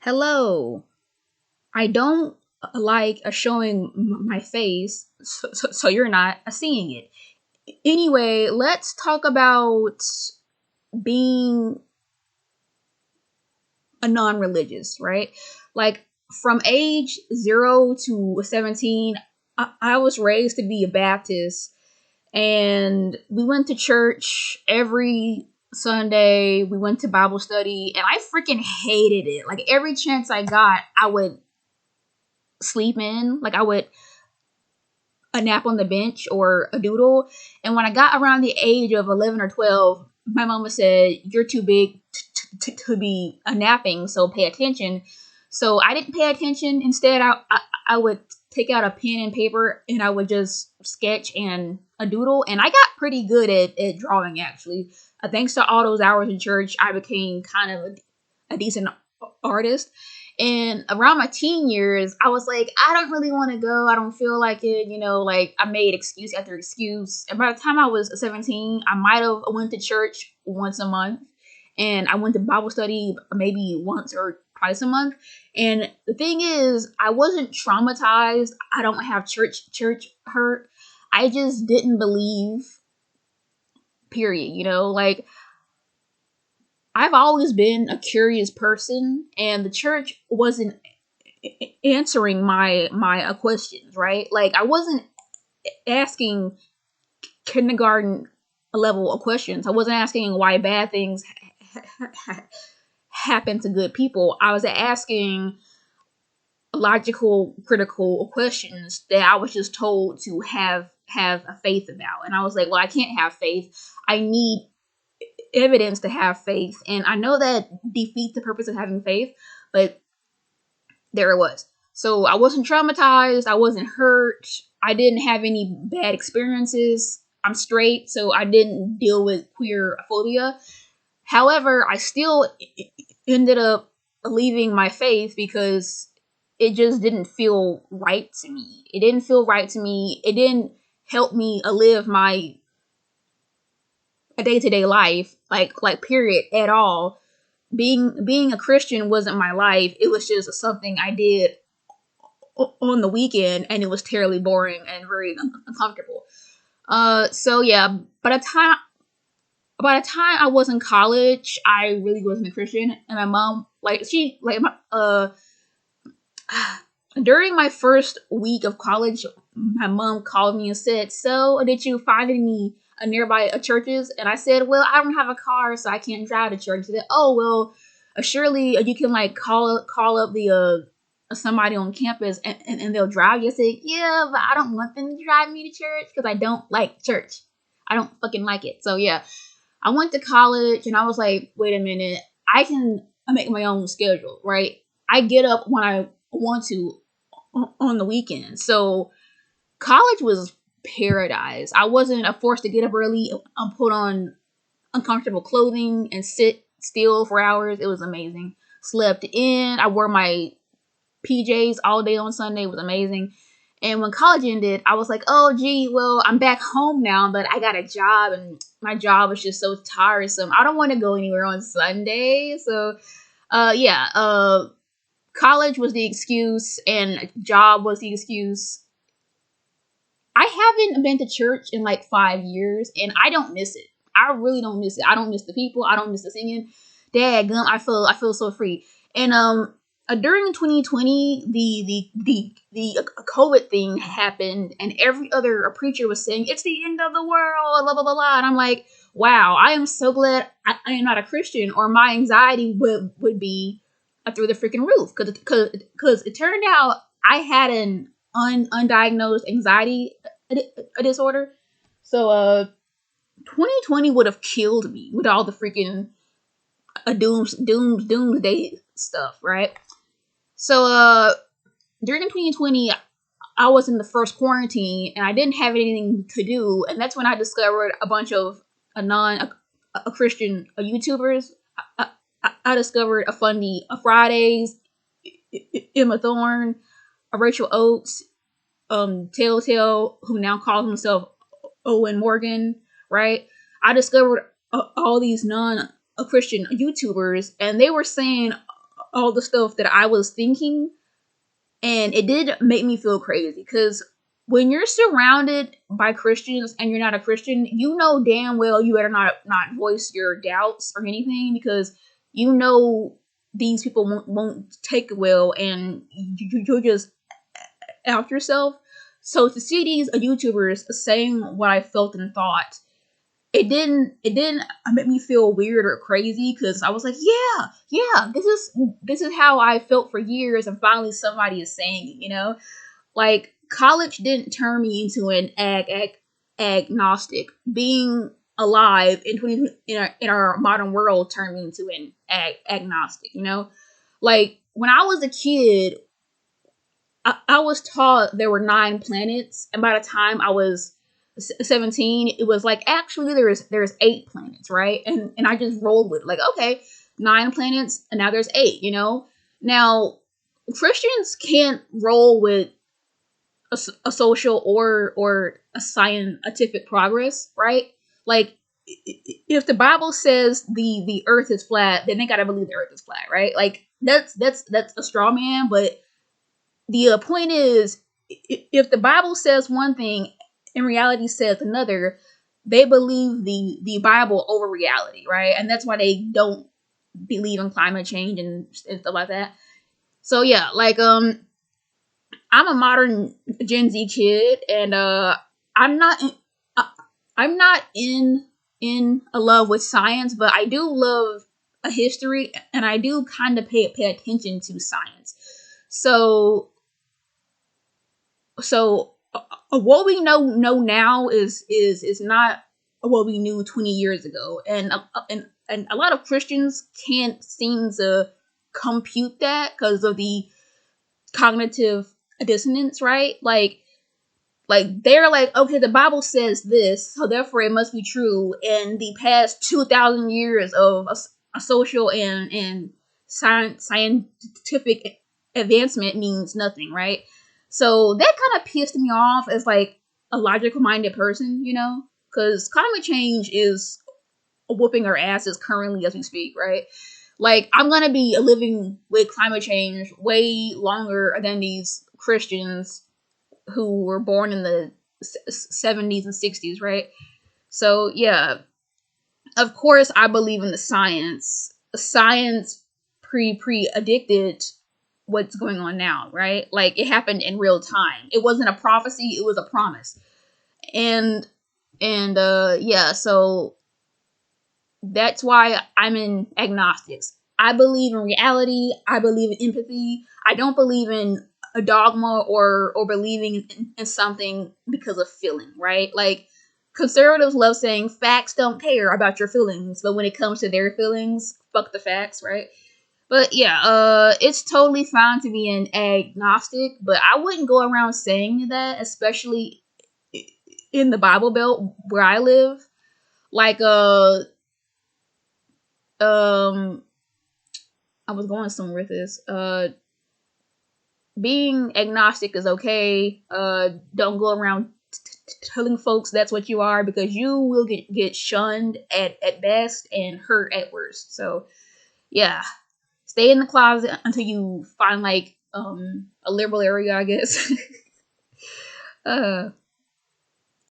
Hello. I don't like showing my face, so you're not seeing it. Anyway, let's talk about being a non-religious, right? Like from age 0 to 17, I was raised to be a Baptist, and we went to church every Sunday. We went to Bible study, and I freaking hated it. Like every chance I got, I would sleep in. Like I would a nap on the bench or a doodle. And when I got around the age of 11 or 12, my mama said, "You're too big to be napping, so pay attention." So I didn't pay attention. Instead, I would take out a pen and paper and I would just sketch and a doodle. And I got pretty good at drawing, actually. Thanks to all those hours in church, I became kind of a decent artist. And around my teen years, I was like, I don't really want to go. I don't feel like it. Like I made excuse after excuse. And by the time I was 17, I might have went to church once a month. And I went to Bible study maybe once or twice a month. And the thing is, I wasn't traumatized. I don't have church hurt. I just didn't believe, period. Like I've always been a curious person, and the church wasn't answering my questions, right? Like I wasn't asking kindergarten level of questions. I wasn't asking why bad things happen to good people. I was asking logical, critical questions that I was just told to have a faith about. And I was like, well, I can't have faith. I need evidence to have faith. And I know that defeats the purpose of having faith, but there it was. So I wasn't traumatized. I wasn't hurt. I didn't have any bad experiences. I'm straight, so I didn't deal with queer phobia. However, I still ended up leaving my faith because it just didn't feel right to me. It didn't feel right to me. It didn't help me live my day-to-day life, like period, at all. Being a Christian wasn't my life. It was just something I did on the weekend, and it was terribly boring and very uncomfortable. So yeah, by the time I was in college, I really wasn't a Christian, and my mom, during my first week of college, my mom called me and said, "So, did you find any nearby churches?" And I said, "Well, I don't have a car, so I can't drive to church." She said, "Oh, well, surely you can call up the somebody on campus and they'll drive you." I said, "Yeah, but I don't want them to drive me to church because I don't like church. I don't fucking like it." So yeah, I went to college and I was like, wait a minute, I can make my own schedule, right? I get up when I want to on the weekend. So college was paradise. I wasn't forced to get up early and put on uncomfortable clothing and sit still for hours. It was amazing. Slept in. I wore my PJs all day on Sunday. It was amazing. And when college ended, I was like, oh, gee, well, I'm back home now, but I got a job, and my job was just so tiresome. I don't want to go anywhere on Sunday. So, college was the excuse, and job was the excuse. I haven't been to church in like 5 years, and I don't miss it. I really don't miss it. I don't miss the people. I don't miss the singing. Daggum, I feel so free. And during 2020, the COVID thing happened, and every other preacher was saying it's the end of the world, blah blah blah blah. And I'm like, wow, I am so glad I am not a Christian, or my anxiety would be through the freaking roof. Because it turned out I had an undiagnosed anxiety disorder. So 2020 would have killed me with all the freaking doomsday stuff, right? So during 2020, I was in the first quarantine and I didn't have anything to do, and that's when I discovered a bunch of Christian YouTubers. I discovered a Fundie, a Fridays, Emma Thorne, a Rachel Oates, Telltale, who now calls himself Owen Morgan, right? I discovered all these non-Christian YouTubers, and they were saying all the stuff that I was thinking, and it did make me feel crazy, because when you're surrounded by Christians and you're not a Christian, you know damn well you better not voice your doubts or anything, because you know these people won't take it well, and you'll just out yourself. So to see these YouTubers saying what I felt and thought, it didn't make me feel weird or crazy, because I was like, yeah, this is how I felt for years, and finally somebody is saying it, you know? Like, college didn't turn me into an agnostic. Being alive in our modern world turned me into an agnostic, you know? Like, when I was a kid, I was taught there were 9 planets, and by the time I was 17, it was like, actually there's 8 planets, right? And I just rolled with it, like, okay, 9 planets, and now there's 8, you know? Now, Christians can't roll with a social or a scientific progress, right? Like, if the Bible says the earth is flat, then they gotta believe the earth is flat, right? Like, that's a straw man, but the point is, if the Bible says one thing and reality says another, they believe the Bible over reality, right? And that's why they don't believe in climate change and stuff like that. So yeah, like, I'm a modern Gen Z kid, and I'm not I'm not in a love with science, but I do love a history, and I do kind of pay attention to science. So what we know now is not what we knew 20 years ago, and a lot of Christians can't seem to compute that because of the cognitive dissonance, right? Like they're like, okay, the Bible says this, so therefore it must be true. And the past 2,000 years of a social and scientific advancement means nothing, right? So that kind of pissed me off as like a logical minded person, you know, because climate change is whooping our asses currently as we speak, right? Like, I'm gonna be living with climate change way longer than these Christians who were born in the 70s and 60s, right? So yeah, of course I believe in the science. Science predicted what's going on now, right? Like, it happened in real time. It wasn't a prophecy, it was a promise. And yeah, so that's why I'm in agnostics. I believe in reality, I believe in empathy. I don't believe in a dogma or believing in something because of feeling, right? Like, conservatives love saying facts don't care about your feelings, but when it comes to their feelings, fuck the facts, right? But yeah, it's totally fine to be an agnostic, but I wouldn't go around saying that, especially in the Bible Belt where I live. Like, I was going somewhere with this. Being agnostic is okay. Don't go around telling folks that's what you are, because you will get shunned at best and hurt at worst. So yeah, stay in the closet until you find like a liberal area, I guess.